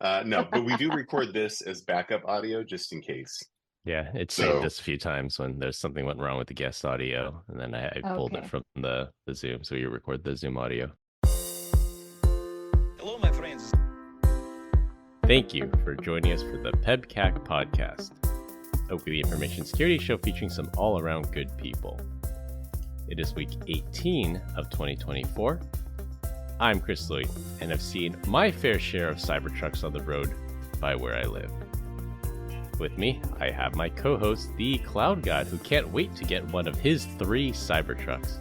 No, but we do record this as backup audio just in case. Yeah, it saved So us a few times when there's something went wrong with the guest audio, and then I pulled it Okay. from the Zoom, so you record the Zoom audio. Hello, my friends. Thank you for joining us for the PEBCAK Podcast, a weekly information security show featuring some all-around good people. It is week 18 of 2024. I'm Chris Lloyd, and I've seen my fair share of Cybertrucks on the road by where I live. With me, I have my co-host, the Cloud God, who can't wait to get one of his 3 Cybertrucks.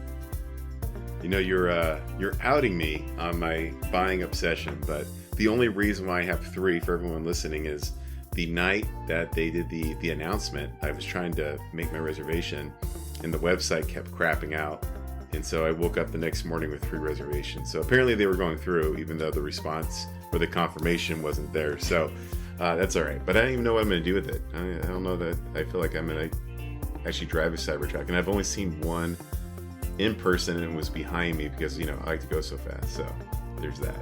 you know you're outing me on my buying obsession, but the only reason why I have 3 for everyone listening is the night that they did the announcement, I was trying to make my reservation, and the website kept crapping out. And so I woke up the next morning with 3 reservations. So apparently they were going through, even though the response or the confirmation wasn't there. So that's all right. But I don't even know what I'm going to do with it. I don't know that I feel like I'm going to actually drive a Cybertruck. And I've only seen one in person, and it was behind me because, I like to go so fast. So there's that.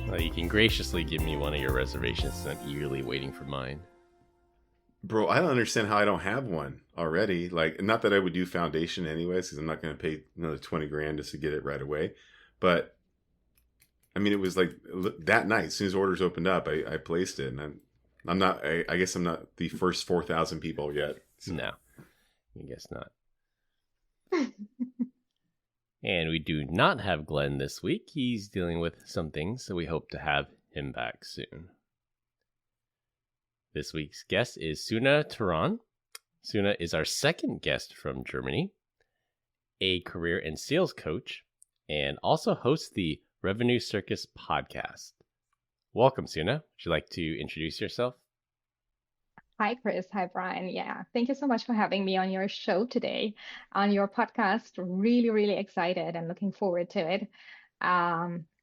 Well, you can graciously give me one of your reservations, and I'm eagerly waiting for mine. Bro, I don't understand how I don't have one already. Like, not that I would do foundation anyways, because I'm not going to pay another 20 grand just to get it right away. But I mean, it was like that night, as soon as orders opened up, I placed it, and I'm not. I guess I'm not the first 4,000 people yet. So. No, I guess not. And we do not have Glenn this week. He's dealing with some things, so we hope to have him back soon. This week's guest is Suna Turan. Suna is our second guest from Germany, a career and sales coach, and also hosts the Revenue Circus podcast. Welcome, Suna. Would you like to introduce yourself? Hi, Chris. Hi, Brian. Yeah, thank you so much for having me on your show today, on your podcast. Really, really excited and looking forward to it.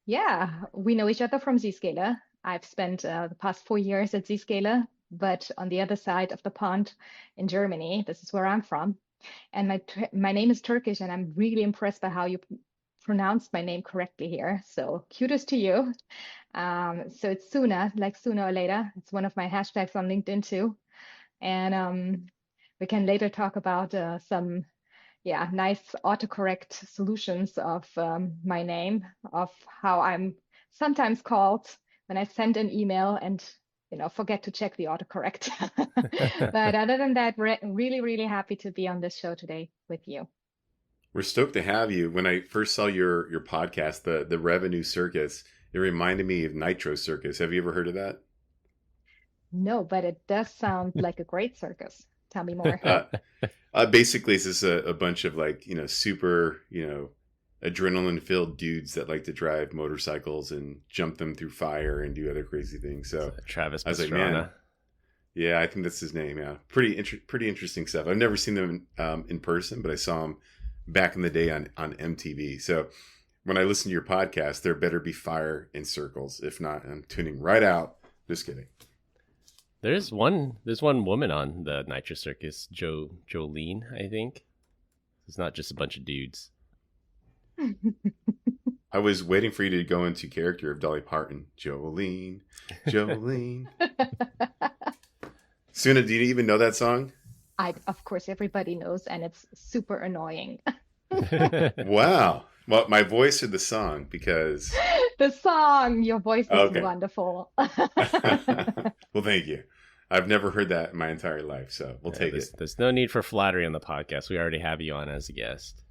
Yeah, we know each other from Zscaler. I've spent the past 4 years at Zscaler, but on the other side of the pond in Germany. This is where I'm from. And my name is Turkish, and I'm really impressed by how you pronounced my name correctly here. So kudos to you. So it's Suna, like sooner or later. It's one of my hashtags on LinkedIn too. And we can later talk about some, nice autocorrect solutions of my name, of how I'm sometimes called when I send an email and forget to check the autocorrect. But other than that, really, really happy to be on this show today with you. We're stoked to have you. When I first saw your podcast, the Revenue Circus, it reminded me of Nitro Circus. Have you ever heard of that? No, but it does sound like a great circus. Tell me more. Basically, it's just a bunch of super, adrenaline-filled dudes that like to drive motorcycles and jump them through fire and do other crazy things. So Travis I was like, Pastrana. man, yeah, I think that's his name. Yeah, pretty interesting stuff. I've never seen them in person, but I saw them back in the day on MTV. So when I listen to your podcast, there better be fire in circles. If not, I'm tuning right out. Just kidding. There's one woman on the Nitro Circus, Jolene, I think. It's not just a bunch of dudes. I was waiting for you to go into character of Dolly Parton. Jolene. Suna, do you even know that song? Of course, everybody knows, and it's super annoying. Wow. Well, my voice or the song? Because The song, your voice is Okay. wonderful. Well, thank you. I've never heard that in my entire life, so we'll take it. There's no need for flattery on the podcast. We already have you on as a guest.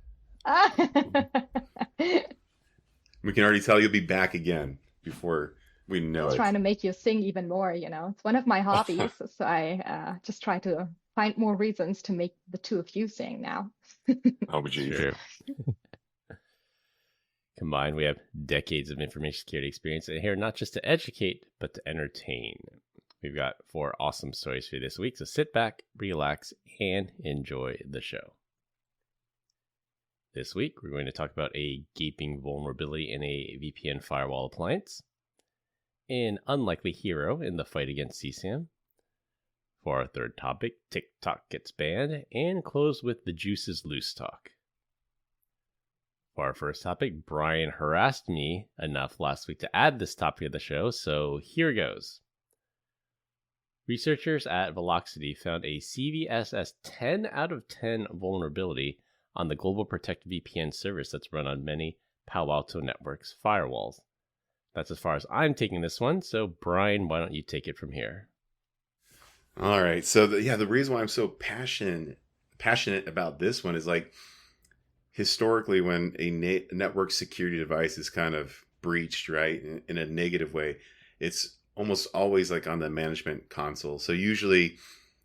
We can already tell you'll be back again before we know it. Trying to make you sing even more, It's one of my hobbies, so I just try to find more reasons to make the two of you sing now. Oh, geez. Sure. Combined, we have decades of information security experience and here not just to educate, but to entertain. We've got 4 awesome stories for you this week, so sit back, relax, and enjoy the show. This week, we're going to talk about a gaping vulnerability in a VPN firewall appliance, an unlikely hero in the fight against CSAM. For our third topic, TikTok gets banned, and close with the juices loose talk. For our first topic, Brian harassed me enough last week to add this topic of the show, so here goes. Researchers at Velocity found a CVSS 10 out of 10 vulnerability on the Global Protect VPN service that's run on many Palo Alto Networks firewalls. That's as far as I'm taking this one. So, Brian, why don't you take it from here? All right. So, the reason why I'm so passionate about this one is like historically when a network security device is kind of breached, right, in a negative way, it's almost always like on the management console. So usually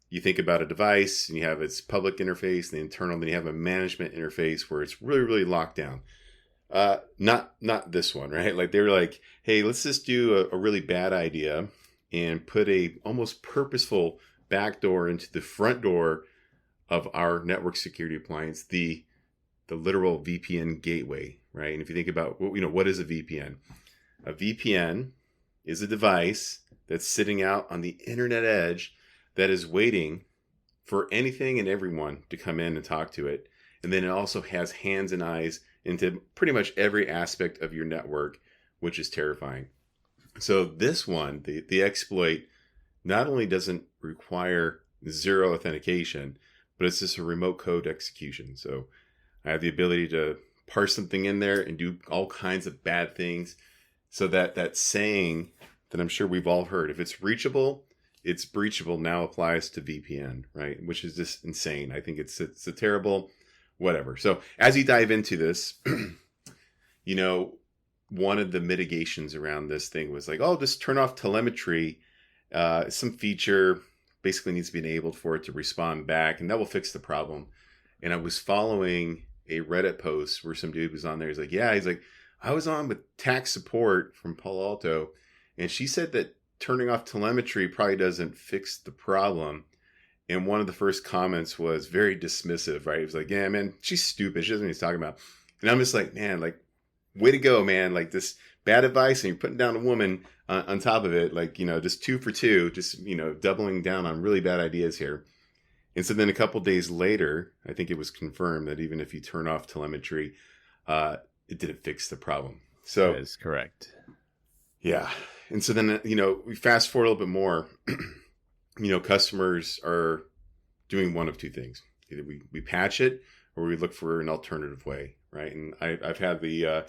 you think about a device and you have its public interface, the internal, then you have a management interface where it's really, really locked down. Not this one, right? Like they were like, hey, let's just do a really bad idea and put a almost purposeful backdoor into the front door of our network security appliance, the literal VPN gateway, right? And if you think about, what is a VPN? A VPN is a device that's sitting out on the internet edge that is waiting for anything and everyone to come in and talk to it. And then it also has hands and eyes into pretty much every aspect of your network, which is terrifying. So this one, the exploit, not only doesn't require zero authentication, but it's just a remote code execution. So I have the ability to parse something in there and do all kinds of bad things. So that saying that I'm sure we've all heard, if it's reachable, it's breachable, now applies to VPN, right? Which is just insane. I think it's a terrible whatever. So as you dive into this, one of the mitigations around this thing was like, just turn off telemetry. Some feature basically needs to be enabled for it to respond back, and that will fix the problem. And I was following a Reddit post where some dude was on there. He's like, I was on with tax support from Palo Alto, and she said that turning off telemetry probably doesn't fix the problem. And one of the first comments was very dismissive, right? He was like, yeah, man, she's stupid. She doesn't know what he's talking about. And I'm just like, man, like, way to go, man. Like this bad advice, and you're putting down a woman on top of it. Like, just 2 for 2, just, doubling down on really bad ideas here. And so then a couple days later, I think it was confirmed that even if you turn off telemetry, it didn't fix the problem. So that is correct. Yeah. And so then, we fast forward a little bit more, customers are doing one of two things. Either we patch it or we look for an alternative way, right? And I've had the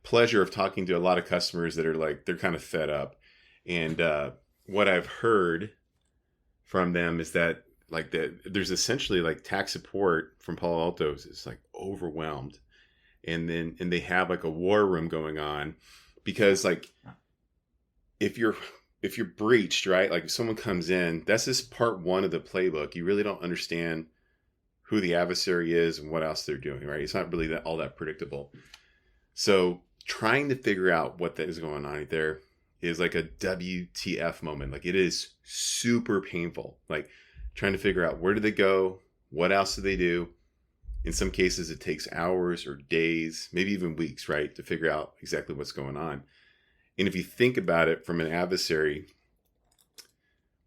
pleasure of talking to a lot of customers that are like, they're kind of fed up. And what I've heard from them is that like there's essentially like tax support from Palo Alto is like overwhelmed. And they have like a war room going on because like if you're breached, right? Like if someone comes in, that's just part one of the playbook. You really don't understand who the adversary is and what else they're doing, right? It's not really all that predictable. So trying to figure out what that is going on right there is like a WTF moment. Like it is super painful. Like trying to figure out where do they go? What else do they do? In some cases, it takes hours or days, maybe even weeks, right? To figure out exactly what's going on. And if you think about it from an adversary,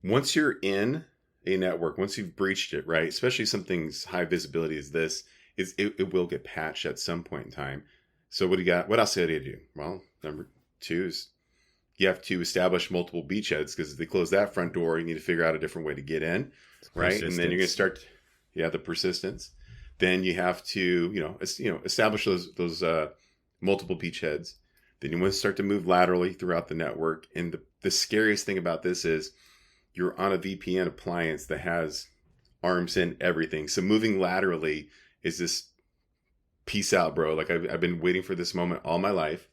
once you're in a network, once you've breached it, right? Especially something's high visibility as this, it will get patched at some point in time. So what do you got? What else do you do? Well, number 2 is you have to establish multiple beachheads because if they close that front door, you need to figure out a different way to get in, right? And then you're going to start, the persistence. Then you have to, establish those multiple beachheads. Then you want to start to move laterally throughout the network. And the scariest thing about this is you're on a VPN appliance that has arms in everything. So moving laterally is this peace out, bro. Like I've been waiting for this moment all my life.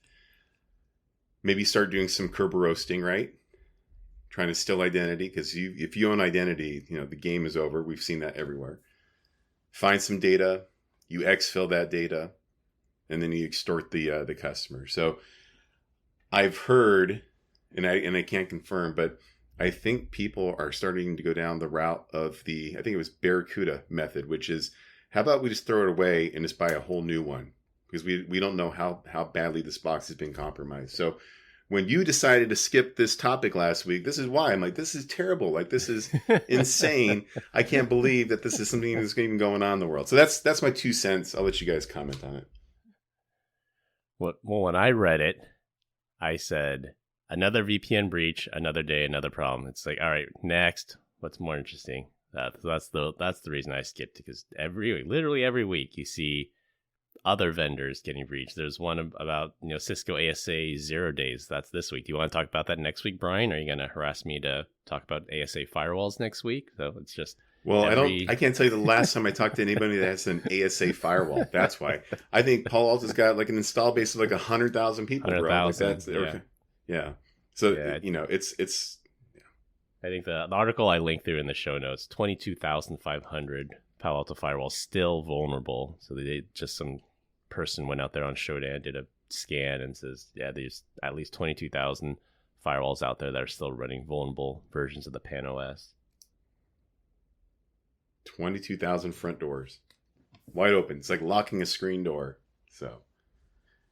Maybe start doing some curb roasting, right? Trying to steal identity because if you own identity, the game is over. We've seen that everywhere. Find some data, you exfil that data, and then you extort the customer. So I've heard, and I can't confirm, but I think people are starting to go down the route of I think it was Barracuda method, which is, how about we just throw it away and just buy a whole new one? Because we don't know how badly this box has been compromised. So when you decided to skip this topic last week, this is why. I'm like, this is terrible. Like, this is insane. I can't believe that this is something that's even going on in the world. So that's my 2 cents. I'll let you guys comment on it. Well, when I read it, I said, another VPN breach, another day, another problem. It's like, all right, next. What's more interesting? That's the reason I skipped, because literally every week you see other vendors getting breached. There's one about Cisco ASA 0 days. That's this week. Do you want to talk about that next week, Brian? Or are you going to harass me to talk about ASA firewalls next week? So it's just I can't tell you the last time I talked to anybody that has an ASA firewall. That's why I think Palo Alto's got like an install base of like 100,000 people. 100,000. Like yeah. So it's. I think the article I linked through in the show notes, 22,500 Palo Alto firewalls still vulnerable. So some person went out there on Shodan, did a scan, and says, yeah, there's at least 22,000 firewalls out there that are still running vulnerable versions of the Pan OS. 22,000 front doors, wide open. It's like locking a screen door. So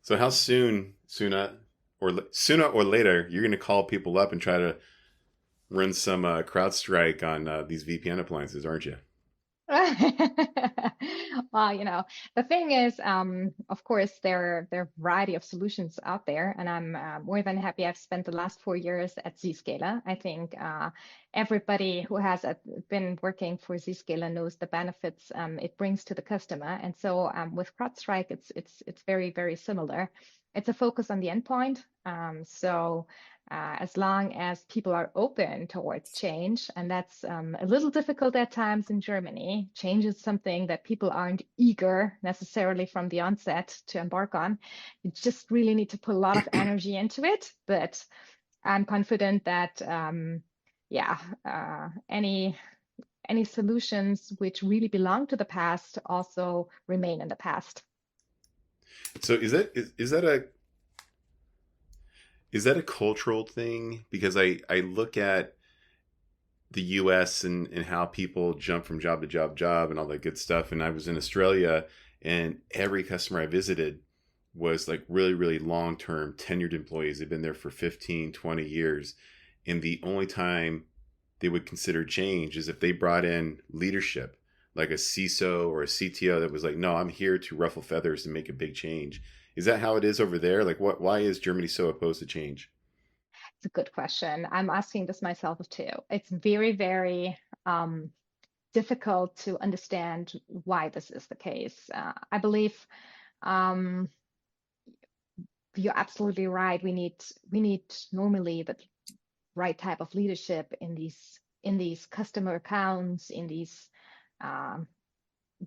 how sooner or later, you're going to call people up and try to run some CrowdStrike on these VPN appliances, aren't you? Well, the thing is, of course, there are a variety of solutions out there, and I'm more than happy. I've spent the last 4 years at Zscaler. I think everybody who has been working for Zscaler knows the benefits it brings to the customer. And so with CrowdStrike, it's very, very similar. It's a focus on the endpoint. As long as people are open towards change, and that's a little difficult at times in Germany. Change is something that people aren't eager necessarily from the onset to embark on. You just really need to put a lot of energy into it. But I'm confident that, any solutions which really belong to the past also remain in the past. So is that a cultural thing? Because I look at the US and how people jump from job to job and all that good stuff. And I was in Australia, and every customer I visited was like really, really long-term tenured employees. They've been there for 15, 20 years. And the only time they would consider change is if they brought in leadership, like a CISO or a CTO that was like, no, I'm here to ruffle feathers and make a big change. Is that how it is over there? Like, why is Germany so opposed to change? It's a good question. I'm asking this myself too. It's very, very difficult to understand why this is the case. I believe you're absolutely right. We need normally the right type of leadership in these customer accounts, in these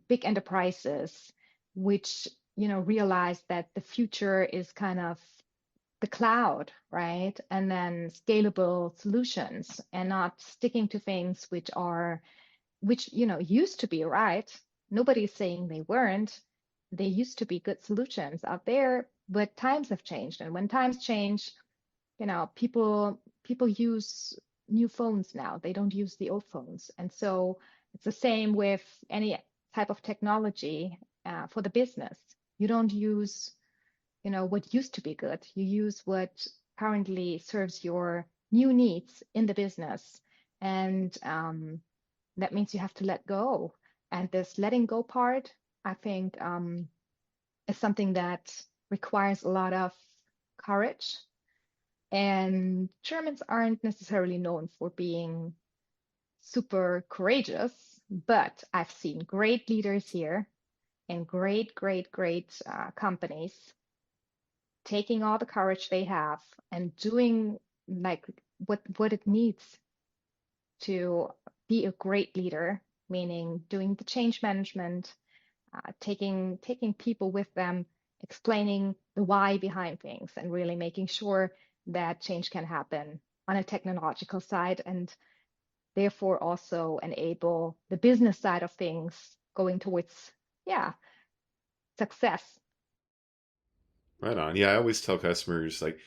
big enterprises, which realize that the future is kind of the cloud, right? And then scalable solutions, and not sticking to things which used to be right. Nobody's saying they weren't. They used to be good solutions out there, but times have changed. And when times change, people use new phones now. They don't use the old phones. And so it's the same with any type of technology for the business. You don't use, what used to be good. You use what currently serves your new needs in the business. And that means you have to let go. And this letting go part, I think, is something that requires a lot of courage. And Germans aren't necessarily known for being super courageous, but I've seen great leaders here and great companies taking all the courage they have and doing like what it needs to be a great leader, meaning doing the change management, taking people with them, explaining the why behind things, and really making sure that change can happen on a technological side, and therefore also enable the business side of things going towards success. Right on. Yeah, I always tell customers, like,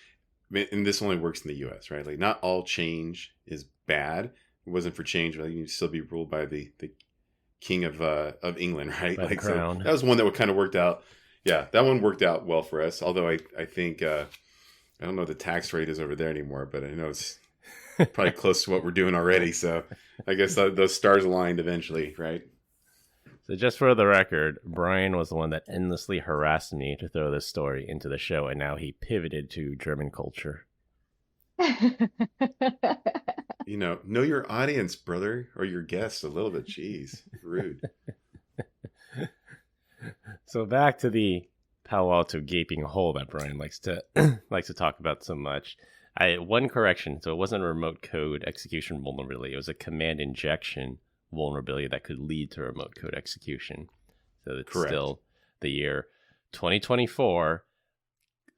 and this only works in the US, right? Like, not all change is bad. If it wasn't for change, like, you'd still be ruled by the king of England, right? By like, crown. So that was one that kind of worked out. Yeah, that one worked out well for us. Although I think I don't know what the tax rate is over there anymore, but I know it's probably close to what we're doing already. So I guess those stars aligned eventually, right? So just for the record, Brian was the one that endlessly harassed me to throw this story into the show, and now he pivoted to German culture. Know your audience, brother, or your guests a little bit. Jeez, rude. So back to the Palo Alto gaping hole that Brian likes to talk about so much. One correction. So it wasn't a remote code execution vulnerability. It was a command injection vulnerability that could lead to remote code execution. So it's Correct. Still the year 2024.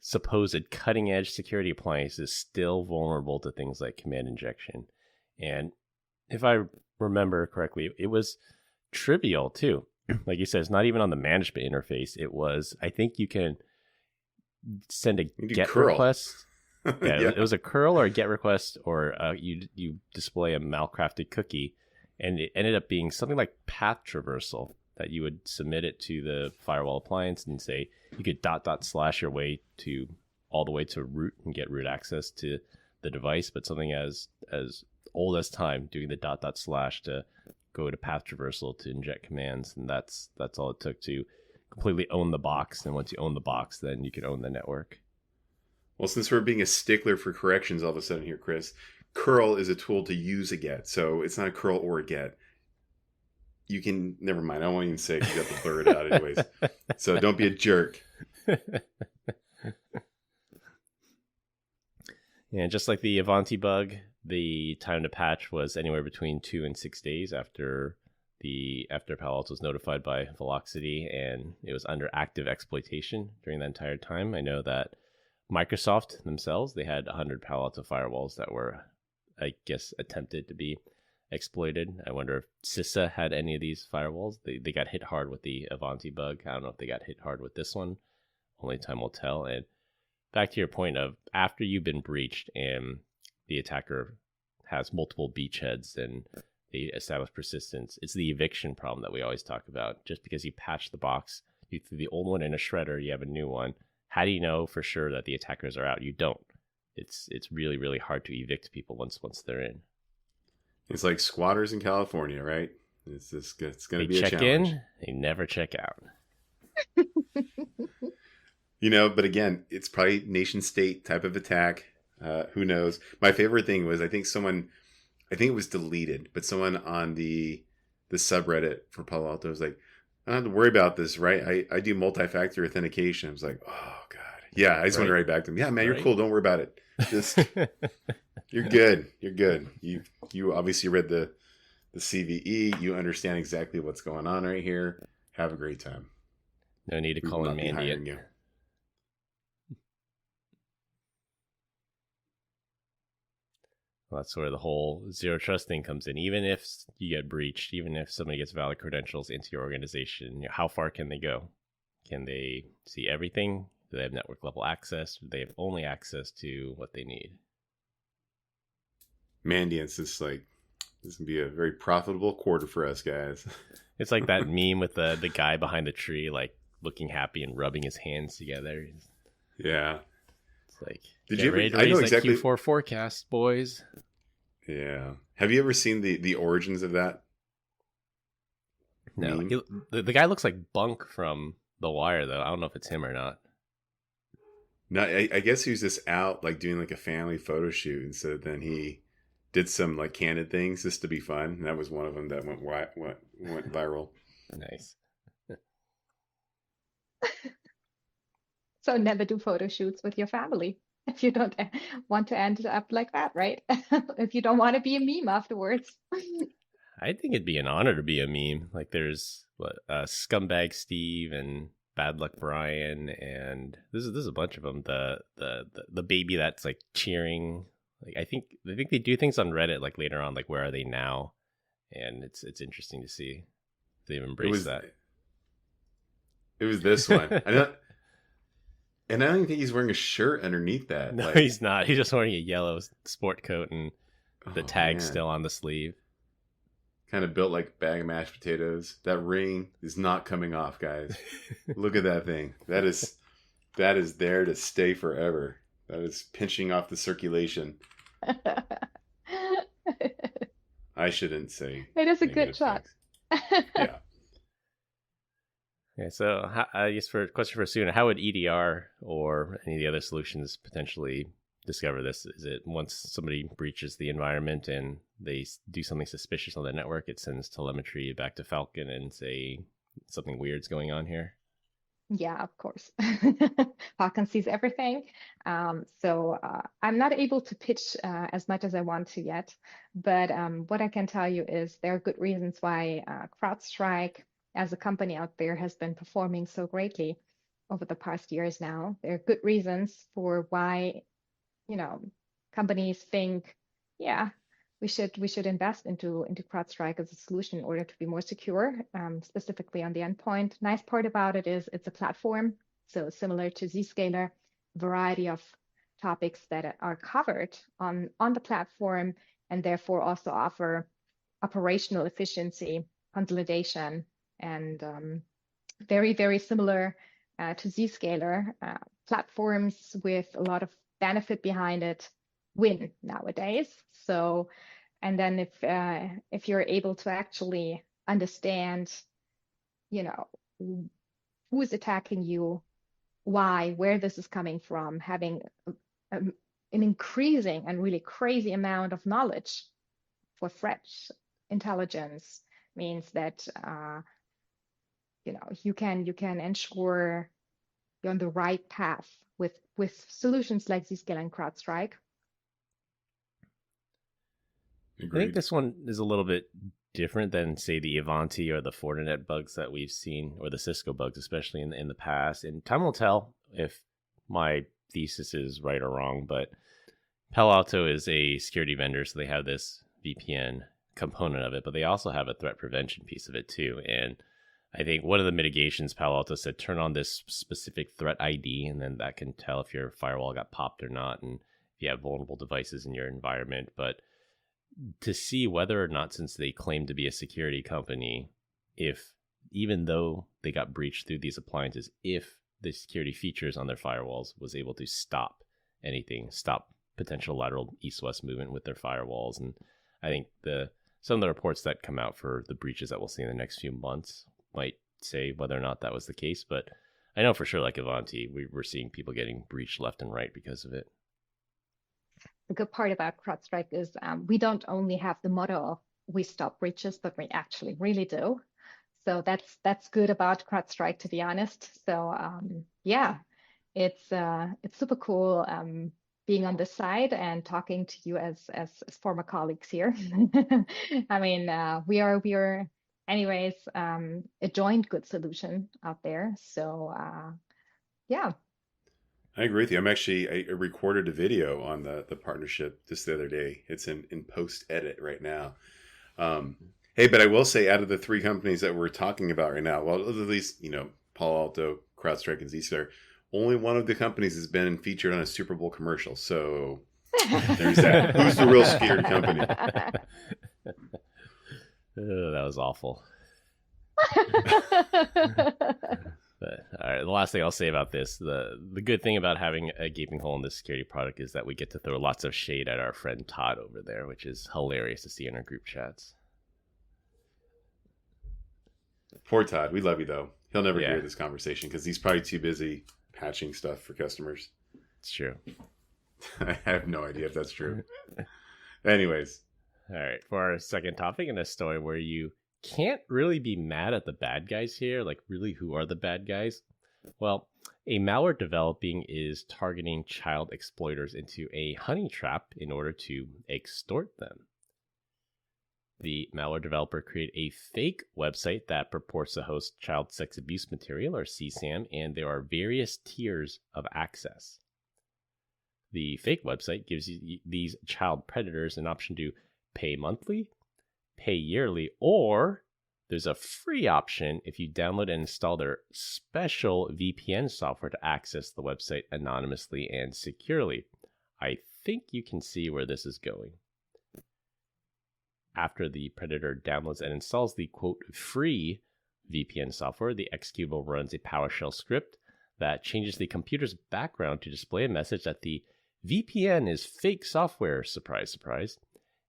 Supposed cutting edge security appliance is still vulnerable to things like command injection. And if I remember correctly, it was trivial too. Like you said, it's not even on the management interface. It was, I think you can send a GET curl. request. Yeah, Yeah. It was a curl or a GET request, or you display a malcrafted cookie, and it ended up being something like path traversal, that you would submit it to the firewall appliance and say you could // your way to all the way to root and get root access to the device, but something as old as time, doing the // to go to path traversal to inject commands, and that's all it took to completely own the box. And once you own the box, then you can own the network. Well, since we're being a stickler for corrections all of a sudden here, Chris, curl is a tool to use a GET, so it's not a curl or a GET. You can, never mind, I won't even say it, you have to blur it out anyways. So don't be a jerk. Yeah, just like the Avanti bug, the time to patch was anywhere between 2 and 6 days after Palo Alto was notified by Velocity, and it was under active exploitation during that entire time. I know that Microsoft themselves, they had 100 Palo Alto firewalls that were, I guess, attempted to be exploited. I wonder if CISA had any of these firewalls. They got hit hard with the Avanti bug. I don't know if they got hit hard with this one. Only time will tell. And back to your point of, after you've been breached and the attacker has multiple beachheads and they establish persistence, it's the eviction problem that we always talk about. Just because you patch the box, you threw the old one in a shredder, you have a new one. How do you know for sure that the attackers are out? You don't. It's really, really hard to evict people once they're in. It's like squatters in California, right? It's going to be a check challenge. in, they never check out. But again, it's probably nation state type of attack. Who knows? My favorite thing was, I think it was deleted, but someone on the subreddit for Palo Alto was like, I don't have to worry about this, right? I do multi-factor authentication. I was like, oh God. Yeah, I just went right back to him. Yeah, man, you're cool. Don't worry about it. Just you're good. You're good. You obviously read the CVE. You understand exactly what's going on right here. Have a great time. No need to call in Mandy. You. Well, that's where the whole zero trust thing comes in. Even if you get breached, even if somebody gets valid credentials into your organization, how far can they go? Can they see everything? Do they have network level access? Do they have only access to what they need? Mandiant's just like, this can be a very profitable quarter for us, guys. It's like that meme with the guy behind the tree, like looking happy and rubbing his hands together. Yeah. It's like, did you ever, ready to I know raise that exactly Q4 forecast, boys. Yeah. Have you ever seen the origins of that? No. The guy looks like Bunk from The Wire, though. I don't know if it's him or not. No, I guess he was just out like doing like a family photo shoot, and so then he did some like candid things just to be fun. And that was one of them that went viral. Nice. So never do photo shoots with your family if you don't want to end up like that, right? If you don't want to be a meme afterwards. I think it'd be an honor to be a meme. Like there's Scumbag Steve and Bad Luck Brian, and there's a bunch of them. The baby that's like cheering. Like I think they do things on Reddit like later on, like where are they now? And it's interesting to see if they've embraced that. It was this one. And I don't even think he's wearing a shirt underneath that. No, he's not. He's just wearing a yellow sport coat and the tag man. Still on the sleeve. Kind of built like a bag of mashed potatoes. That ring is not coming off, guys. Look at that thing. That is there to stay forever. That is pinching off the circulation. I shouldn't say. It is a good shot. Yeah. Okay, so I guess for a question for Suna, how would EDR or any of the other solutions potentially discover this? Is it once somebody breaches the environment and they do something suspicious on the network, it sends telemetry back to Falcon and say something weird's going on here? Yeah, of course. Falcon sees everything. I'm not able to pitch as much as I want to yet, but what I can tell you is there are good reasons why CrowdStrike as a company out there has been performing so greatly over the past years now. There are good reasons for why, companies think, yeah, we should invest into CrowdStrike as a solution in order to be more secure, specifically on the endpoint. Nice part about it is it's a platform, so similar to Zscaler, variety of topics that are covered on the platform, and therefore also offer operational efficiency, consolidation, and very, very similar to Zscaler. Platforms with a lot of benefit behind it win nowadays. So, and then if you're able to actually understand, who is attacking you, why, where this is coming from, having an increasing and really crazy amount of knowledge for threat intelligence means that you can ensure you're on the right path with solutions like Zscaler and CrowdStrike. Agreed. I think this one is a little bit different than, say, the Ivanti or the Fortinet bugs that we've seen, or the Cisco bugs, especially in the past. And time will tell if my thesis is right or wrong, but Palo Alto is a security vendor, so they have this VPN component of it, but they also have a threat prevention piece of it too. And I think one of the mitigations, Palo Alto said, turn on this specific threat ID, and then that can tell if your firewall got popped or not, and if you have vulnerable devices in your environment. But to see whether or not, since they claim to be a security company, if even though they got breached through these appliances, if the security features on their firewalls was able to stop anything, stop potential lateral east-west movement with their firewalls. And I think some of the reports that come out for the breaches that we'll see in the next few months might say whether or not that was the case. But I know for sure, like Ivanti, we're seeing people getting breached left and right because of it. The good part about CrowdStrike is we don't only have the motto of we stop breaches, but we actually really do. So that's good about CrowdStrike, to be honest. So yeah, it's super cool being on this side and talking to you as former colleagues here. I mean, we are anyways a joint good solution out there. So yeah. I agree with you. I recorded a video on the partnership just the other day. It's in post edit right now. Hey, but I will say, out of the three companies that we're talking about right now, well, at least, Palo Alto, CrowdStrike, and Zscaler, only one of the companies has been featured on a Super Bowl commercial. So there's that. Who's the real scared company? Oh, that was awful. But, all right, the last thing I'll say about this, the good thing about having a gaping hole in this security product is that we get to throw lots of shade at our friend Todd over there, which is hilarious to see in our group chats. Poor Todd. We love you, though. He'll never hear this conversation because he's probably too busy patching stuff for customers. It's true. I have no idea if that's true. Anyways. All right, for our second topic in a story where you can't really be mad at the bad guys here. Like, really, who are the bad guys? Well, a malware developing is targeting child exploiters into a honey trap in order to extort them. The malware developer created a fake website that purports to host child sex abuse material, or CSAM, and there are various tiers of access. The fake website gives these child predators an option to pay monthly, pay yearly, or there's a free option if you download and install their special VPN software to access the website anonymously and securely. I think you can see where this is going. After the predator downloads and installs the quote free VPN software, the executable runs a PowerShell script that changes the computer's background to display a message that the VPN is fake software, surprise, surprise.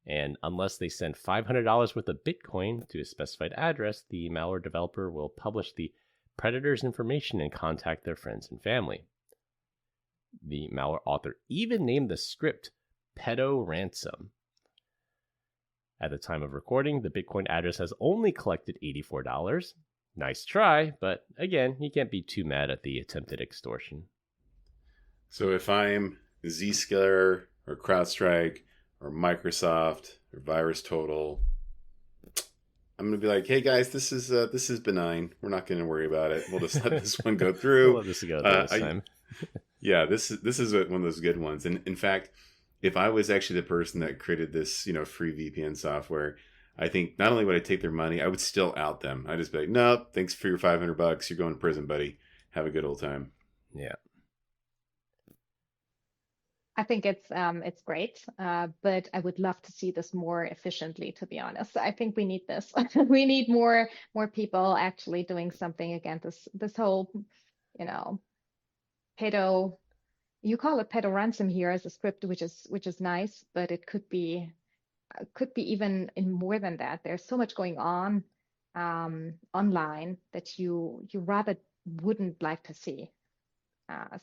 And unless they send $500 worth of Bitcoin to a specified address, the malware developer will publish the predator's information and contact their friends and family. The malware author even named the script Pedo Ransom. At the time of recording, the Bitcoin address has only collected $84. Nice try, but again, you can't be too mad at the attempted extortion. So if I'm Zscaler or CrowdStrike or Microsoft or VirusTotal, I'm gonna be like, "Hey guys, this is benign. We're not gonna worry about it. We'll just let this one go through." We'll let this go this time. Yeah, this is one of those good ones. And in fact, if I was actually the person that created this, free VPN software, I think not only would I take their money, I would still out them. I'd just be like, "No, thanks for your $500. You're going to prison, buddy. Have a good old time." Yeah. I think it's great, but I would love to see this more efficiently, to be honest. I think we need this. We need more people actually doing something against this whole, pedo. You call it pedo ransom here as a script, which is nice, but it could be even in more than that. There's so much going on online that you rather wouldn't like to see.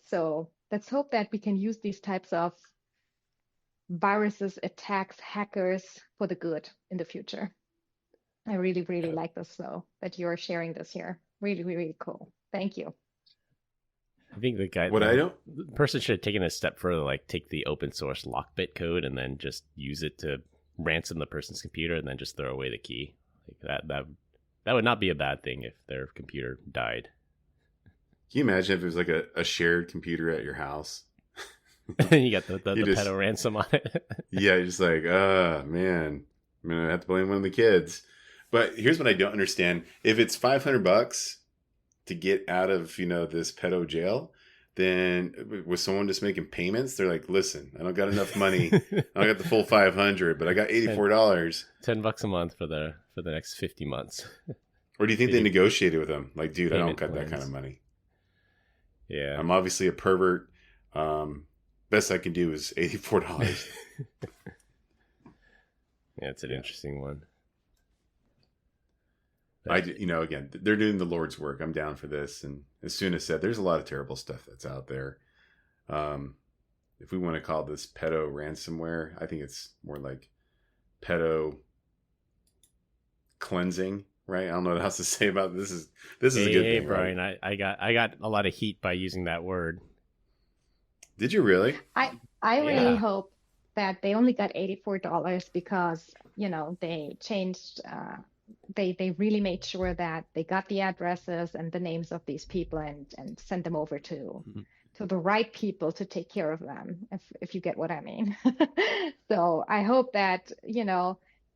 So let's hope that we can use these types of viruses, attacks, hackers for the good in the future. I really, really like this, though, that you're sharing this here. Really, really cool. Thank you. I think the person should have taken a step further, like take the open source lockbit code and then just use it to ransom the person's computer and then just throw away the key. Like that would not be a bad thing if their computer died. Can you imagine if it was like a shared computer at your house? You got the pedo ransom on it. Yeah, you're just like, man, I'm going to have to blame one of the kids. But here's what I don't understand. If it's $500 to get out of, this pedo jail, then was someone just making payments? They're like, "Listen, I don't got enough money. I don't got the full 500, but I got $84. $10 a month for the next 50 months. Or do you think they negotiated with them? Like, dude, I don't got that kind of money. Yeah. I'm obviously a pervert. Best I can do is $84. Yeah, it's an interesting one. Again, they're doing the Lord's work. I'm down for this. And as soon as said, there's a lot of terrible stuff that's out there. If we want to call this pedo ransomware, I think it's more like pedo cleansing, right? I don't know what else to say about this. This is a good thing, Brian. right? I got a lot of heat by using that word. Did you really? I really hope that they only got $84 because they changed. They really made sure that they got the addresses and the names of these people and sent them over to the right people to take care of them, if you get what I mean. So I hope that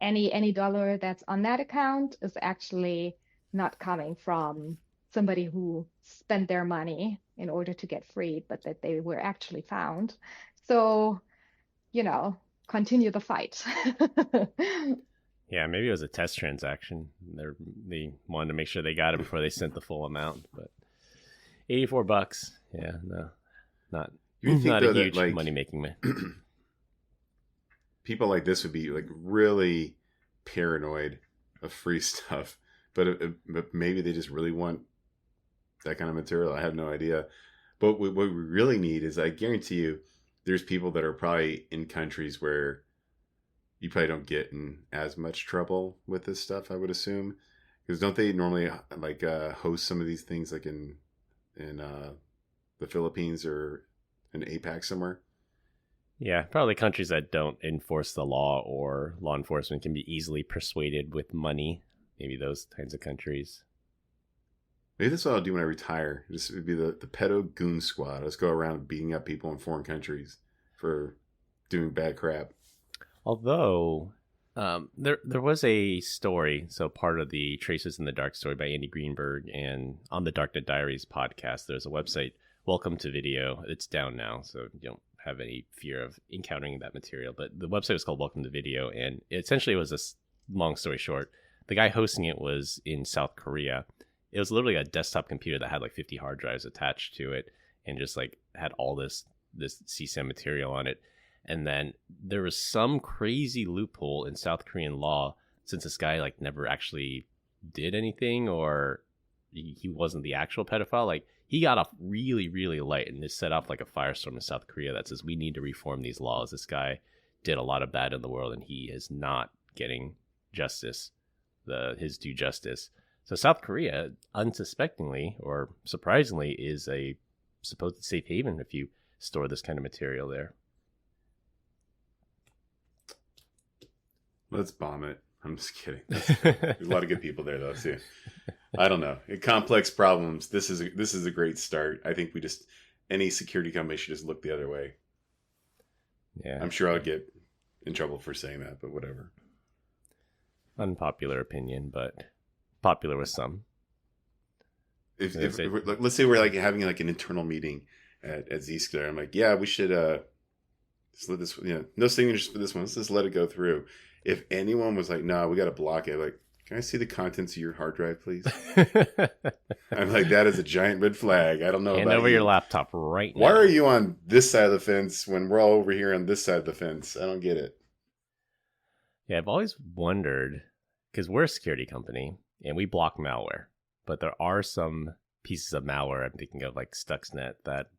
any dollar that's on that account is actually not coming from somebody who spent their money in order to get freed, but that they were actually found. So, continue the fight. Yeah, maybe it was a test transaction. They wanted to make sure they got it before they sent the full amount. But $84, yeah, no, not a huge money-making man. People like this would be like really paranoid of free stuff, but maybe they just really want that kind of material. I have no idea. But what we really need is, I guarantee you, there's people that are probably in countries where you probably don't get in as much trouble with this stuff, I would assume. Because don't they normally host some of these things like in the Philippines or in APAC somewhere? Yeah, probably countries that don't enforce the law or law enforcement can be easily persuaded with money. Maybe those kinds of countries. Maybe that's what I'll do when I retire. This would be the pedo goon squad. Let's go around beating up people in foreign countries for doing bad crap. Although, there was a story, so part of the Traces in the Dark story by Andy Greenberg, and on the Darknet Diaries podcast, there's a website, Welcome to Video. It's down now, so you don't have any fear of encountering that material. But the website was called Welcome to Video, and essentially it was a long story short. The guy hosting it was in South Korea. It was literally a desktop computer that had like 50 hard drives attached to it, and just like had all this CSAM material on it. And then there was some crazy loophole in South Korean law, since this guy like never actually did anything, or he wasn't the actual pedophile. Like he got off really, really light and just set off like a firestorm in South Korea that says we need to reform these laws. This guy did a lot of bad in the world, and he is not getting justice, his due justice. So South Korea, unsuspectingly or surprisingly, is a supposed safe haven if you store this kind of material there. Let's bomb it. I'm just kidding. There's a lot of good people there, though, too. I don't know. In complex problems, this is a great start. I think any security company should just look the other way. Yeah, I'm sure I'll get in trouble for saying that, but whatever. Unpopular opinion, but popular with some. Let's say we're like having like an internal meeting at Zscaler. I'm like, yeah, we should just let this, no signatures for this one. Let's just let it go through. If anyone was like, no, we got to block it. Like, can I see the contents of your hard drive, please? I'm like, that is a giant red flag. I don't know Hand about over you. your laptop right now. Why are you on this side of the fence when we're all over here on this side of the fence? I don't get it. Yeah, I've always wondered, because we're a security company and we block malware, but there are some pieces of malware, I'm thinking of like Stuxnet, that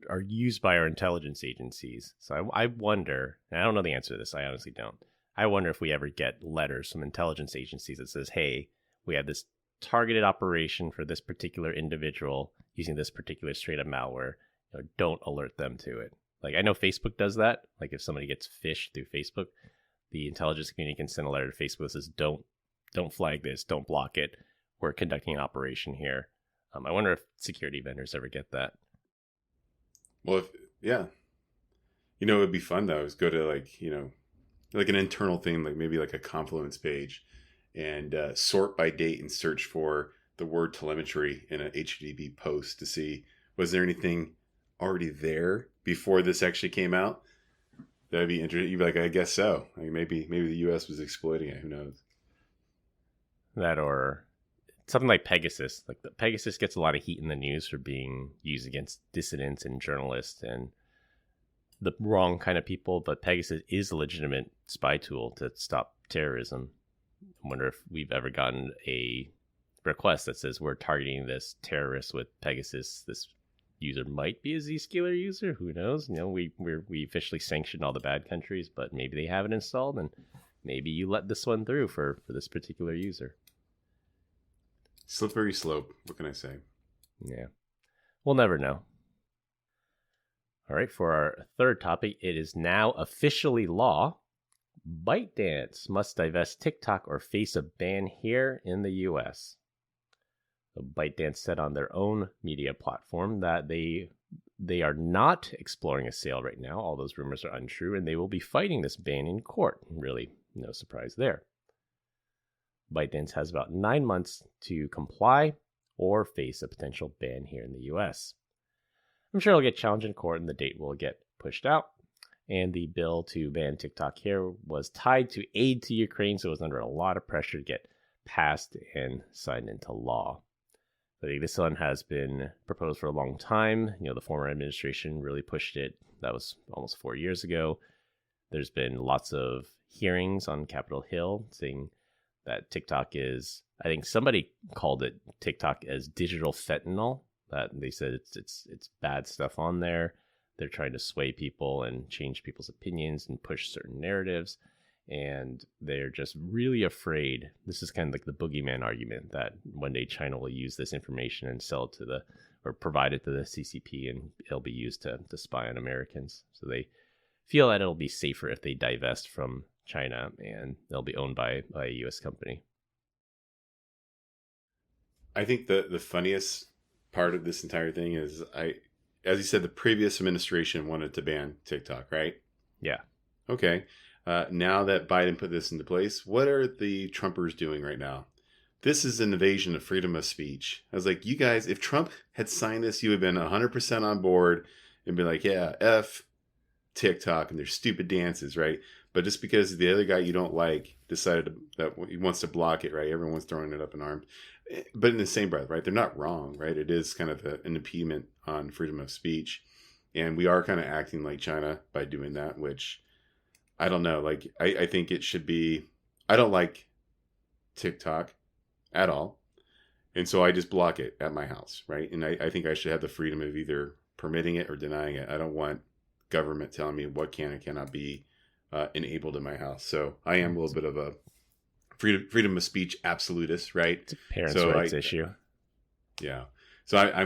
are used by our intelligence agencies. So I wonder, and I don't know the answer to this, I honestly don't. I wonder if we ever get letters from intelligence agencies that says, hey, we have this targeted operation for this particular individual using this particular straight up malware. Don't alert them to it. Like, I know Facebook does that. Like, if somebody gets phished through Facebook, the intelligence community can send a letter to Facebook that says, don't flag this, don't block it. We're conducting an operation here. I wonder if security vendors ever get that. Well, it would be fun though, is go to like an internal thing, like maybe like a Confluence page, and sort by date and search for the word telemetry in an HTTP post to see, was there anything already there before this actually came out? That'd be interesting. You'd be like, I guess so. Like maybe the US was exploiting it. Who knows? That, or something like Pegasus. Like, the Pegasus gets a lot of heat in the news for being used against dissidents and journalists and the wrong kind of people, but Pegasus is a legitimate spy tool to stop terrorism. I wonder if we've ever gotten a request that says we're targeting this terrorist with Pegasus. This user might be a Zscaler user. Who knows? We officially sanctioned all the bad countries, but maybe they have it installed, and maybe you let this one through for this particular user. Slippery slope. What can I say? Yeah, we'll never know. All right, for our third topic, it is now officially law. ByteDance must divest TikTok or face a ban here in the US. So ByteDance said on their own media platform that they are not exploring a sale right now. All those rumors are untrue, and they will be fighting this ban in court. Really, no surprise there. ByteDance has about 9 months to comply or face a potential ban here in the US. I'm sure it'll get challenged in court and the date will get pushed out. And the bill to ban TikTok here was tied to aid to Ukraine, so it was under a lot of pressure to get passed and signed into law. I think this one has been proposed for a long time. The former administration really pushed it. That was almost 4 years ago. There's been lots of hearings on Capitol Hill saying that TikTok is, I think somebody called it TikTok as digital fentanyl. That they said it's bad stuff on there. They're trying to sway people and change people's opinions and push certain narratives. And they're just really afraid. This is kind of like the boogeyman argument that one day China will use this information and sell it or provide it to the CCP, and it'll be used to spy on Americans. So they feel that it'll be safer if they divest from China and they'll be owned by a U.S. company. I think the funniest part of this entire thing is, as you said, the previous administration wanted to ban TikTok, right? Yeah. Okay. Now that Biden put this into place, what are the Trumpers doing right now? This is an invasion of freedom of speech. I was like, you guys, if Trump had signed this, you would have been 100% on board and be like, yeah, F TikTok and their stupid dances, right? But just because the other guy you don't like decided that he wants to block it, right? Everyone's throwing it up in arms. But in the same breath, right? They're not wrong, right? It is kind of an impediment on freedom of speech. And we are kind of acting like China by doing that, which I don't know. Like, I think it should be, I don't like TikTok at all. And so I just block it at my house, right? And I think I should have the freedom of either permitting it or denying it. I don't want government telling me what can and cannot be enabled in my house. So I am a little bit of a freedom of speech absolutist, right? It's a parents' rights issue. Yeah. So I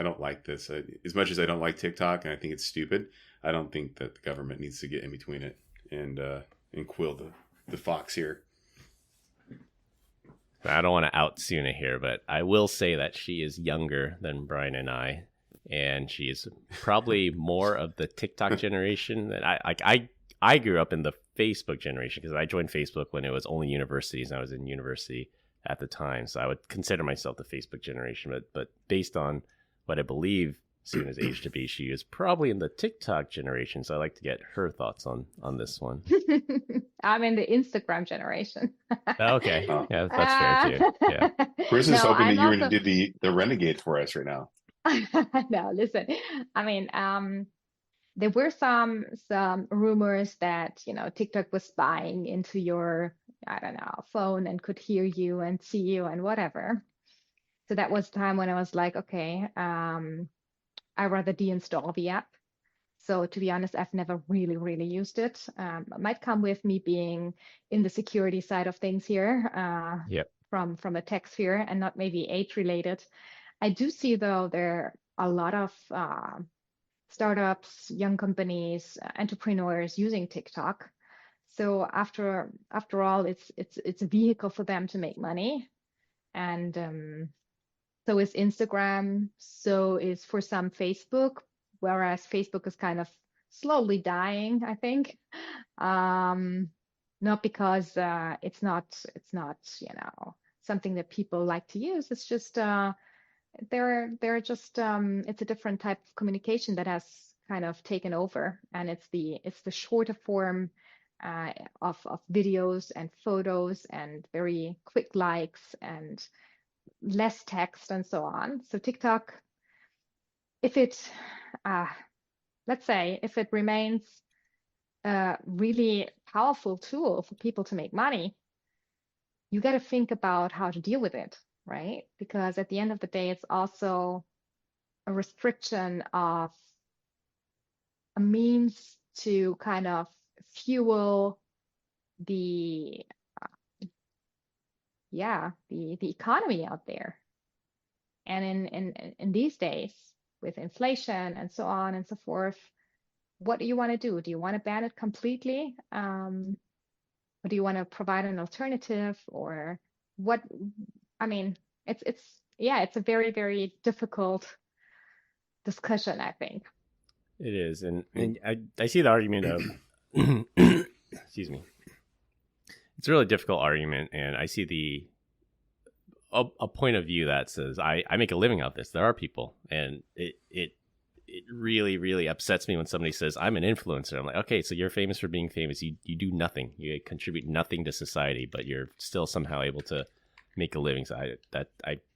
don't like this. As much as I don't like TikTok and I think it's stupid, I don't think that the government needs to get in between it and quill the fox here. I don't want to out Suna here, but I will say that she is younger than Brian and and she is probably more of the TikTok generation. That I grew up in the Facebook generation because I joined Facebook when it was only universities, and I was in university at the time, so I would consider myself the Facebook generation. But based on what I believe Suna's age to be, she is probably in the TikTok generation. So I'd like to get her thoughts on this one. I'm in the Instagram generation. Okay, yeah, that's fair too. Yeah, Chris is hoping that you're going to do the renegade for us right now. No, listen. I mean, there were some rumors that TikTok was spying into your, I don't know, phone and could hear you and see you and whatever. So that was the time when I was like, okay, I rather deinstall the app. So to be honest, I've never really used it. It might come with me being in the security side of things here, from a tech sphere and not maybe age related. I do see though there are a lot of startups, young companies, entrepreneurs using TikTok. So after all, it's a vehicle for them to make money, and so is Instagram. So is for some Facebook, whereas Facebook is kind of slowly dying, I think. Not because it's not something that people like to use. It's just they're just it's a different type of communication that has kind of taken over, and it's the shorter form of videos and photos and very quick likes and less text and so on. So TikTok, if it let's say if it remains a really powerful tool for people to make money, you got to think about how to deal with it, right? Because at the end of the day, it's also a restriction of a means to kind of fuel the economy out there. And in these days, with inflation and so on and so forth, what do you want to do? Do you want to ban it completely? Or do you want to provide an alternative, or what? I mean, it's a very, very difficult discussion, I think. It is, and I see the argument of excuse me. It's a really difficult argument, and I see a point of view that says I make a living out this. There are people, and it really, really upsets me when somebody says I'm an influencer. I'm like, okay, so you're famous for being famous. You do nothing. You contribute nothing to society, but you're still somehow able to make a living. So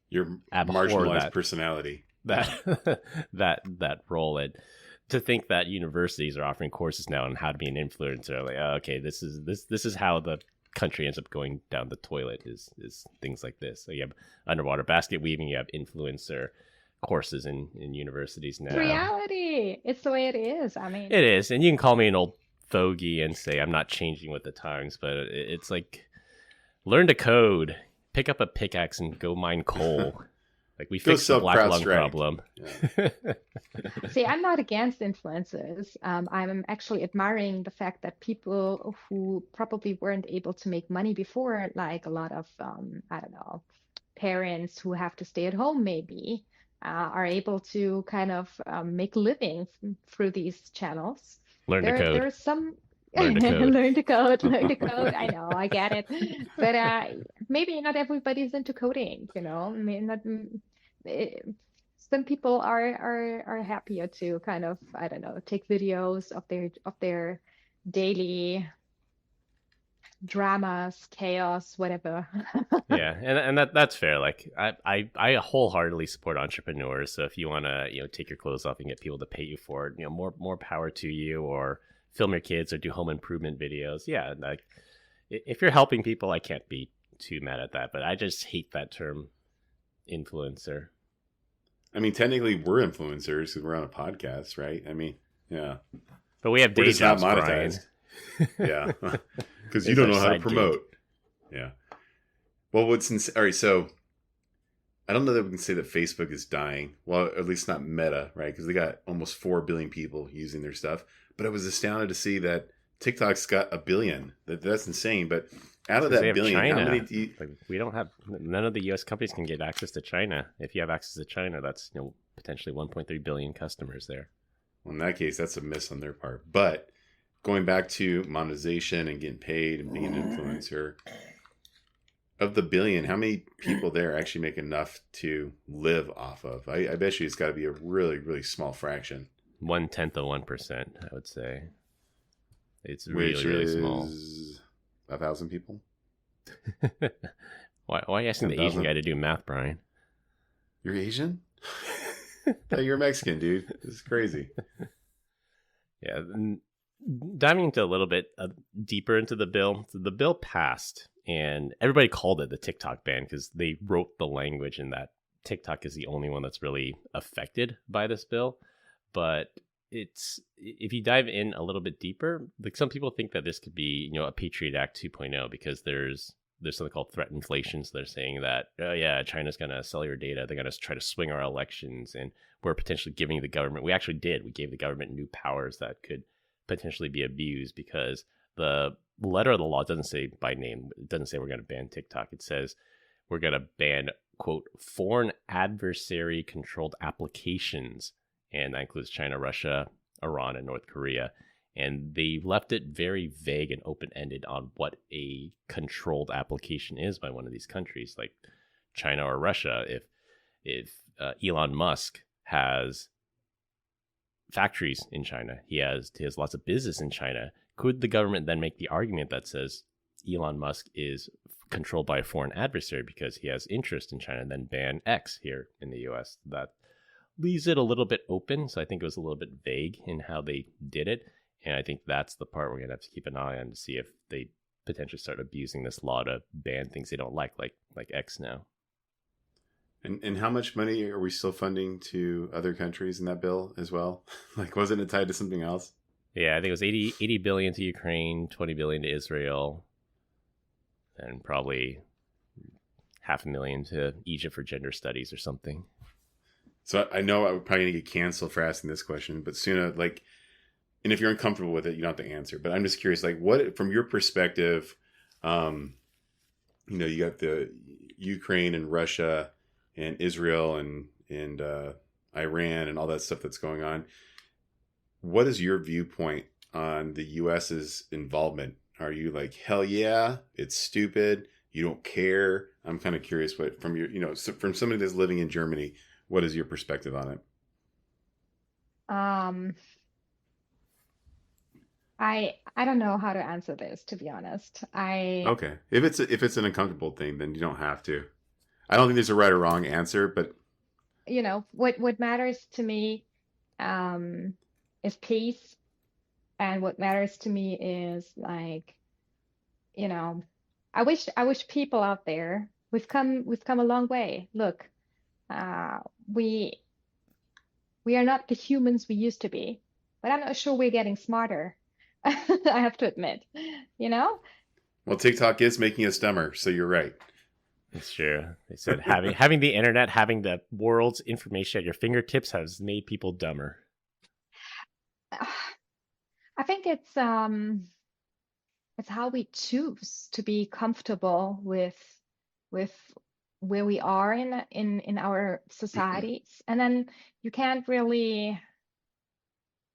your marginalized personality. That role, and to think that universities are offering courses now on how to be an influencer, like, oh, okay, this is how the country ends up going down the toilet is things like this. So you have underwater basket weaving, you have influencer courses in universities now. Reality, it's the way it is. I mean, it is, and you can call me an old fogey and say I'm not changing with the times, but it's like, learn to code, pick up a pickaxe and go mine coal. Like, we fixed the black lung problem. Yeah. See, I'm not against influencers. I'm actually admiring the fact that people who probably weren't able to make money before, like a lot of, I don't know, parents who have to stay at home maybe, are able to kind of make a living through these channels. Learn to code. There's some... Learn to code. Learn to code. I know, I get it. But maybe not everybody's into coding, I mean, some people are happier to kind of, I don't know, take videos of their daily dramas, chaos, whatever. Yeah, and that's fair. Like, I wholeheartedly support entrepreneurs. So if you want to take your clothes off and get people to pay you for it, more power to you. Or film your kids or do home improvement videos. Yeah, like, if you're helping people, I can't be too mad at that. But I just hate that term influencer. I mean, technically, we're influencers because we're on a podcast, right? I mean, yeah. But we have We're day just not jobs, Brian. monetized. Yeah. Because you It's don't our know how to side promote. Yeah. Well, all right, so I don't know that we can say that Facebook is dying. Well, at least not Meta, right? Because they got almost 4 billion people using their stuff. But I was astounded to see that TikTok's got 1 billion. That's insane. But out of Because they that have billion, China. how many do you... Like, we don't have, none of the U.S. companies can get access to China. If you have access to China, that's potentially 1.3 billion customers there. Well, in that case, that's a miss on their part. But going back to monetization and getting paid and being an influencer, of the billion, how many people there actually make enough to live off of? I bet you it's got to be a really, really small fraction. 1/10 of 1%, I would say. It's Which really, really small. is 1,000 people. Why are you asking the 10,000? Asian guy to do math, Brian? You're Asian? Hey, you're Mexican, dude. This is crazy. Yeah. Diving into a little bit deeper into the bill passed, and everybody called it the TikTok ban because they wrote the language in that TikTok is the only one that's really affected by this bill. But if you dive in a little bit deeper, like some people think that this could be, a Patriot Act 2.0 because there's something called threat inflation. So they're saying that, oh yeah, China's going to sell your data. They're going to try to swing our elections, and we're potentially giving the government, we gave the government new powers that could potentially be abused because the letter of the law doesn't say by name. It doesn't say we're going to ban TikTok. It says we're going to ban, quote, foreign adversary controlled applications. And that includes China, Russia, Iran, and North Korea. And they left it very vague and open-ended on what a controlled application is by one of these countries, like China or Russia. If Elon Musk has factories in China, he has lots of business in China, could the government then make the argument that says Elon Musk is controlled by a foreign adversary because he has interest in China, and then ban X here in the U.S.? That leaves it a little bit open. So I think it was a little bit vague in how they did it. And I think that's the part we're going to have to keep an eye on to see if they potentially start abusing this law to ban things they don't like X now. And how much money are we still funding to other countries in that bill as well? Like, wasn't it tied to something else? Yeah, I think it was 80 billion to Ukraine, 20 billion to Israel, and probably $500,000 to Egypt for gender studies or something. So I know I'm probably going to get canceled for asking this question, but Suna, and if you're uncomfortable with it, you don't have to answer. But I'm just curious, what, from your perspective, you got the Ukraine and Russia and Israel and Iran and all that stuff that's going on. What is your viewpoint on the U.S.'s involvement? Are you like, hell yeah, it's stupid, you don't care? I'm kind of curious what, from your, from somebody that's living in Germany, what is your perspective on it? I don't know how to answer this, to be honest. Okay. If it's an uncomfortable thing, then you don't have to. I don't think there's a right or wrong answer, but what matters to me is peace, and what matters to me is I wish people out there, we've come a long way. Look, we are not the humans we used to be, but I'm not sure we're getting smarter. I have to admit, Well, TikTok is making us dumber, so you're right. It's true. They said having the internet, having the world's information at your fingertips has made people dumber. I think it's how we choose to be comfortable with where we are in our societies, and then you can't really,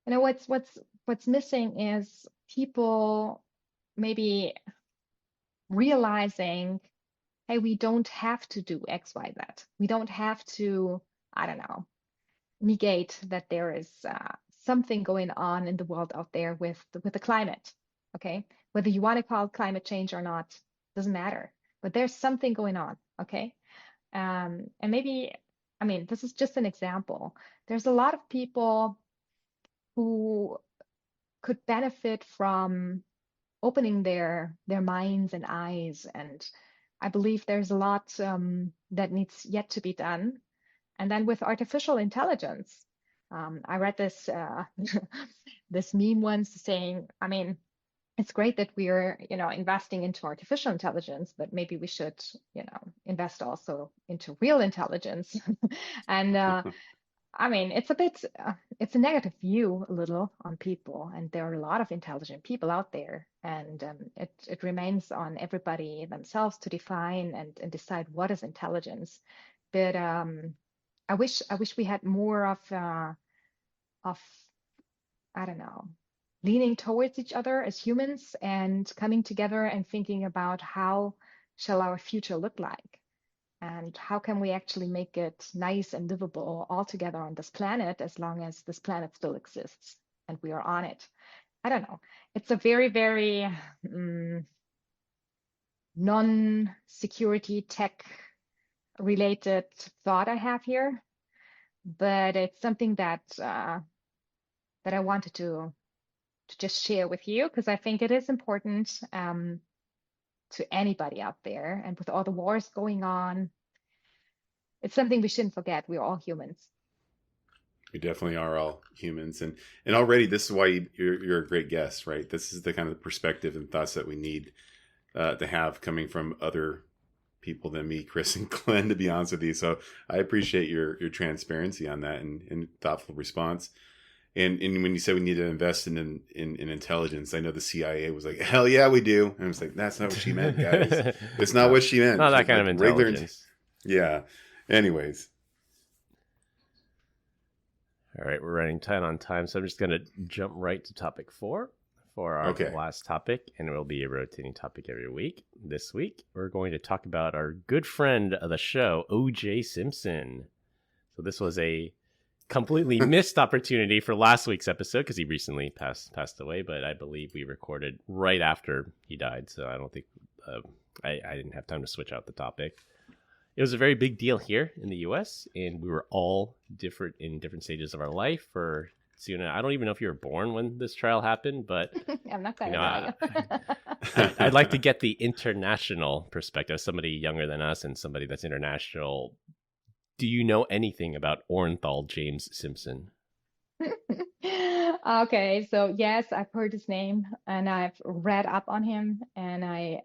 what's missing is people maybe realizing, hey, we don't have to do X, Y, Z. We don't have to, I don't know, negate that there is something going on in the world out there with the climate. Okay, whether you want to call it climate change or not doesn't matter, but there's something going on. Okay, and maybe, this is just an example. There's a lot of people who could benefit from opening their minds and eyes and I believe there's a lot that needs yet to be done. And then with artificial intelligence, I read this this meme once saying, I mean, it's great that we're, investing into artificial intelligence, but maybe we should, invest also into real intelligence. And I mean, it's a negative view a little on people, and there are a lot of intelligent people out there, and it remains on everybody themselves to define and decide what is intelligence. But I wish we had more of I don't know, leaning towards each other as humans and coming together and thinking about how shall our future look like. And how can we actually make it nice and livable all together on this planet as long as this planet still exists and we are on it? I don't know. It's a very, very non-security tech related thought I have here, but it's something that I wanted to just share with you because I think it is important to anybody out there. And with all the wars going on, it's something we shouldn't forget. We're all humans. We definitely are all humans, and already this is why you're a great guest, right? This is the kind of perspective and thoughts that we need to have coming from other people than me, Chris and Glenn, to be honest with you. So I appreciate your transparency on that and thoughtful response. And when you said we need to invest in intelligence, I know the CIA was like, hell yeah, we do. And I was like, that's not what she meant, guys. It's not what she meant. Not that kind of intelligence. Yeah. Anyways. All right, we're running tight on time, so I'm just going to jump right to topic 4 for our last topic, and it will be a rotating topic every week. This week, we're going to talk about our good friend of the show, O.J. Simpson. So this was a completely missed opportunity for last week's episode because he recently passed away, but I believe we recorded right after he died, so I don't think I didn't have time to switch out the topic. It was a very big deal here in the U.S., and we were all in different stages of our life. For Siona, I don't even know if you were born when this trial happened, but I'm not going to I'd like to get the international perspective, somebody younger than us and somebody that's international. Do you know anything about Orenthal James Simpson? Okay, so yes, I've heard his name and I've read up on him, and I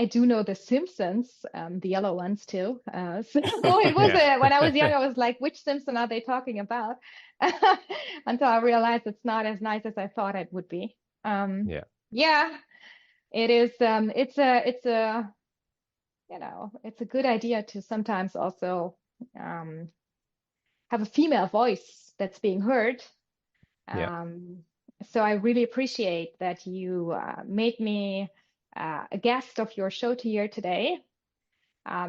do know the Simpsons, the yellow ones too. So it was when I was young, I was like, which Simpson are they talking about? Until I realized it's not as nice as I thought it would be. Yeah, it is. It's a good idea to sometimes also have a female voice that's being heard. So I really appreciate that you made me a guest of your show here today.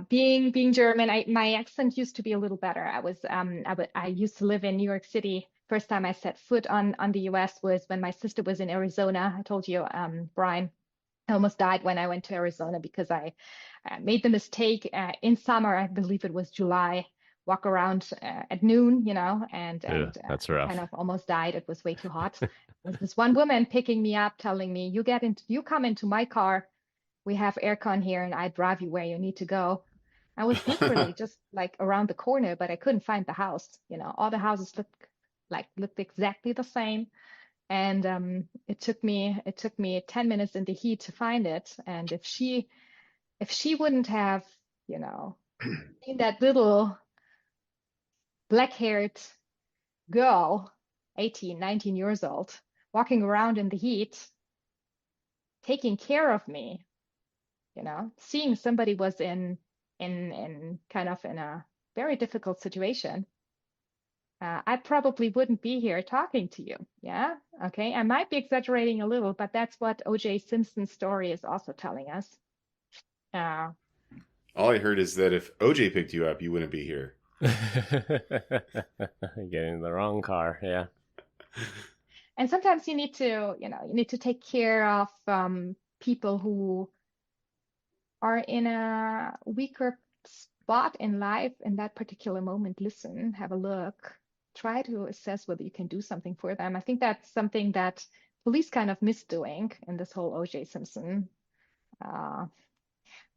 Being German, my accent used to be a little better. I used to live in New York City. First time I set foot on the US was when my sister was in Arizona. I told you, Brian, I almost died when I went to Arizona because I made the mistake in summer. I believe it was July. Walk around at noon, and that's rough. Kind of almost died. It was way too hot. There was this one woman picking me up, telling me, you come into my car. We have aircon here, and I drive you where you need to go. I was literally just like around the corner, but I couldn't find the house. All the houses looked exactly the same. And it took me 10 minutes in the heat to find it. And if she wouldn't have, seen that little black-haired girl, 18, 19 years old, walking around in the heat, taking care of me, seeing somebody was in kind of in a very difficult situation, I probably wouldn't be here talking to you. Yeah. Okay. I might be exaggerating a little, but that's what O.J. Simpson's story is also telling us. All I heard is that if O.J. picked you up, you wouldn't be here. Getting in the wrong car. Yeah. And sometimes you need to take care of people who are in a weaker spot in life in that particular moment. Listen, have a look, try to assess whether you can do something for them. I think that's something that police kind of miss doing in this whole O.J. Simpson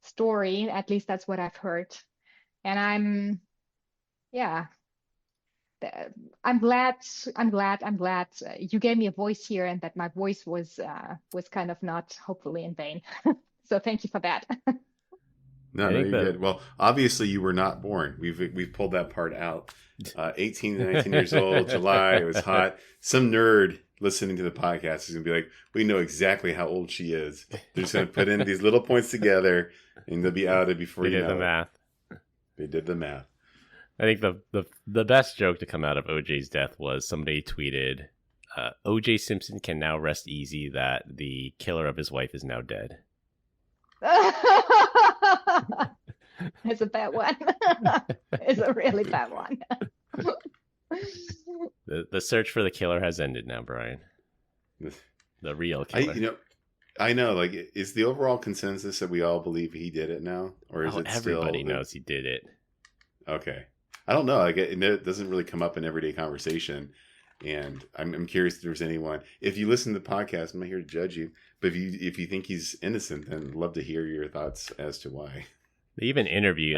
story. At least that's what I've heard. And yeah, I'm glad you gave me a voice here, and that my voice was kind of not hopefully in vain. So thank you for that. No, you're good. Well, obviously you were not born. We've pulled that part out. 18 to 19 years old, July, it was hot. Some nerd listening to the podcast is going to be like, we know exactly how old she is. They're just going to put in these little points together, and they'll be outed before you know it. They did the math. They did the math. I think the best joke to come out of OJ's death was somebody tweeted, OJ Simpson can now rest easy that the killer of his wife is now dead. It's a bad one. It's a really bad one. The search for the killer has ended now, Brian. The real killer. I know. Like, is the overall consensus that we all believe he did it now, or is it everybody knows he did it? Okay, I don't know. Like, it doesn't really come up in everyday conversation, and I'm curious if there's anyone. If you listen to the podcast, I'm not here to judge you, but if you think he's innocent, then I'd love to hear your thoughts as to why. They even interviewed.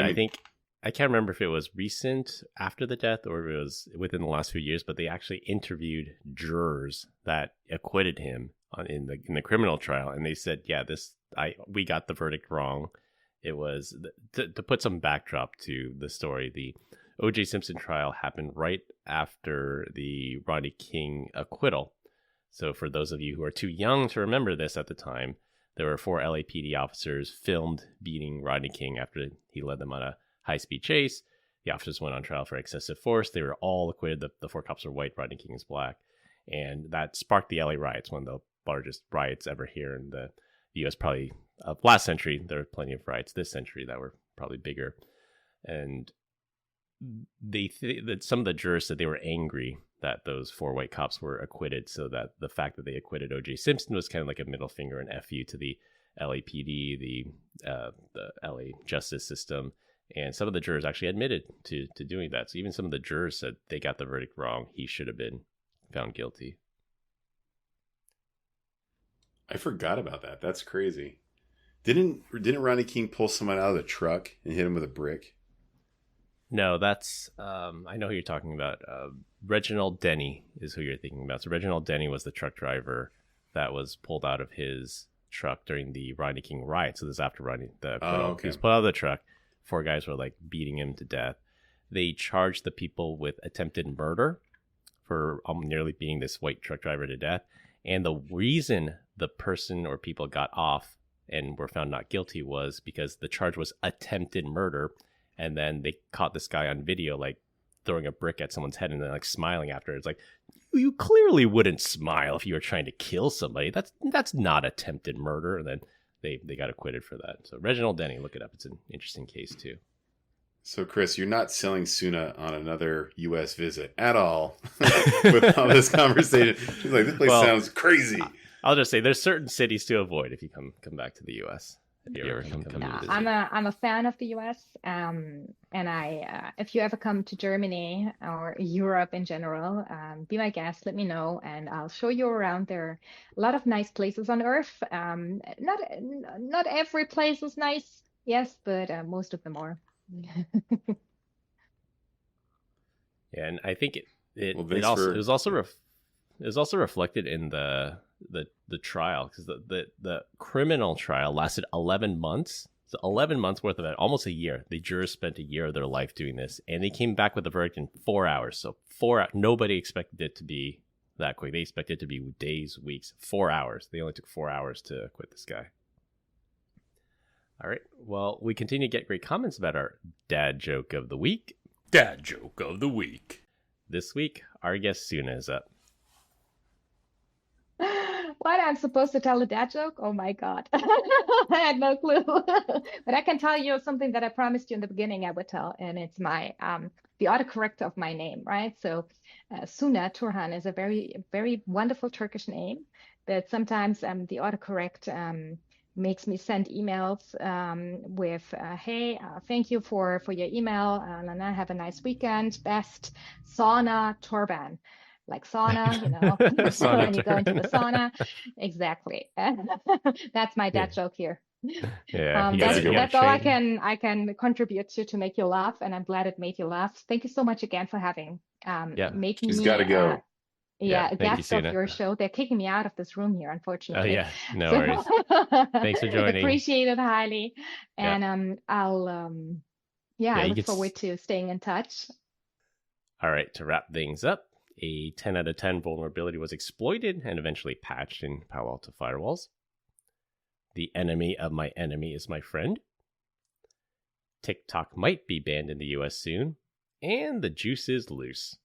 I can't remember if it was recent after the death or if it was within the last few years, but they actually interviewed jurors that acquitted him in the criminal trial, and they said, "Yeah, we got the verdict wrong." It was to put some backdrop to the story. The O.J. Simpson trial happened right after the Rodney King acquittal. So for those of you who are too young to remember this at the time, there were 4 LAPD officers filmed beating Rodney King after he led them on a high-speed chase. The officers went on trial for excessive force. They were all acquitted. The 4 cops were white, Rodney King is black. And that sparked the LA riots, one of the largest riots ever here in the U.S. Probably last century. There were plenty of riots this century that were probably bigger. And some of the jurors said they were angry that those 4 white cops were acquitted, so that the fact that they acquitted O.J. Simpson was kind of like a middle finger and F you to the LAPD, the LA justice system. And some of the jurors actually admitted to doing that. So even some of the jurors said they got the verdict wrong. He should have been found guilty. I forgot about that. That's crazy. Didn't Rodney King pull someone out of the truck and hit him with a brick? No, that's I know who you're talking about. Reginald Denny is who you're thinking about. So Reginald Denny was the truck driver that was pulled out of his truck during the Rodney King riot. So this is after Rodney the acquittal. Okay. He was pulled out of the truck. 4 guys were like beating him to death. They charged the people with attempted murder for nearly beating this white truck driver to death. And the reason the person or people got off and were found not guilty was because the charge was attempted murder. And then they caught this guy on video, like throwing a brick at someone's head and then like smiling after. It's like, you clearly wouldn't smile if you were trying to kill somebody. That's not attempted murder. And then they got acquitted for that. So Reginald Denny, look it up. It's an interesting case too. So Chris, you're not selling Suna on another U.S. visit at all with all this conversation. She's like, this place sounds crazy. I'll just say there's certain cities to avoid if you come back to the U.S. If you ever come to visit. I'm a fan of the U.S. And if you ever come to Germany or Europe in general, be my guest. Let me know, and I'll show you around. There are a lot of nice places on Earth. Not every place is nice, yes, but most of them are. Yeah, and I think it was also reflected in the trial, because the criminal trial lasted 11 months. So 11 months worth of it, almost a year. The jurors spent a year of their life doing this, and they came back with a verdict in 4 hours. So 4 hours. Nobody expected it to be that quick. They expected it to be days, weeks. 4 hours. They only took 4 hours to acquit this guy. All right. Well, we continue to get great comments about our dad joke of the week. Dad joke of the week. This week, our guest Suna is up. What? I'm supposed to tell a dad joke? Oh my God. I had no clue. But I can tell you something that I promised you in the beginning I would tell, and it's my the autocorrect of my name, right? So Suna Turhan is a very, very wonderful Turkish name, but sometimes the autocorrect makes me send emails with, hey, thank you for your email, and I have a nice weekend. Best sauna Torban. Like sauna, Sauna when you go into the sauna. Exactly. That's my dad joke here. Yeah, you That's gotta all train. I can contribute to make you laugh, and I'm glad it made you laugh. Thank you so much again for having Yeah, making She's got me to go. yeah. a Thank you, guest of Suna. your show. They're kicking me out of this room here, Oh unfortunately. yeah, no So worries. Thanks for joining. appreciate it highly, Yeah, and I'll yeah, yeah. I You look could. forward to staying in touch. All right, to wrap things up, a 10 out of 10 vulnerability was exploited and eventually patched in Palo Alto firewalls. The enemy of my enemy is my friend. TikTok might be banned in the US soon. And the juice is loose.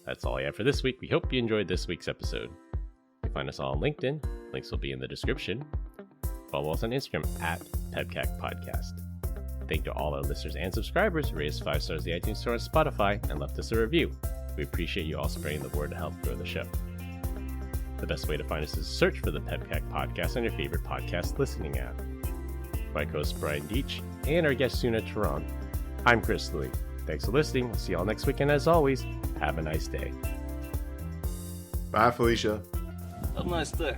That's all I have for this week. We hope you enjoyed this week's episode. You can find us all on LinkedIn. Links will be in the description. Follow us on Instagram at PEBCAK Podcast. Thank you to all our listeners and subscribers who raised 5 stars in the iTunes Store and Spotify and left us a review. We appreciate you all spreading the word to help grow the show. The best way to find us is to search for the PEBCAK Podcast on your favorite podcast listening app. My co-host Brian Deitch and our guest Suna Tehran. I'm Chris Louie. Thanks for listening. We'll see you all next week, and as always, have a nice day. Bye, Felicia. Have a nice day.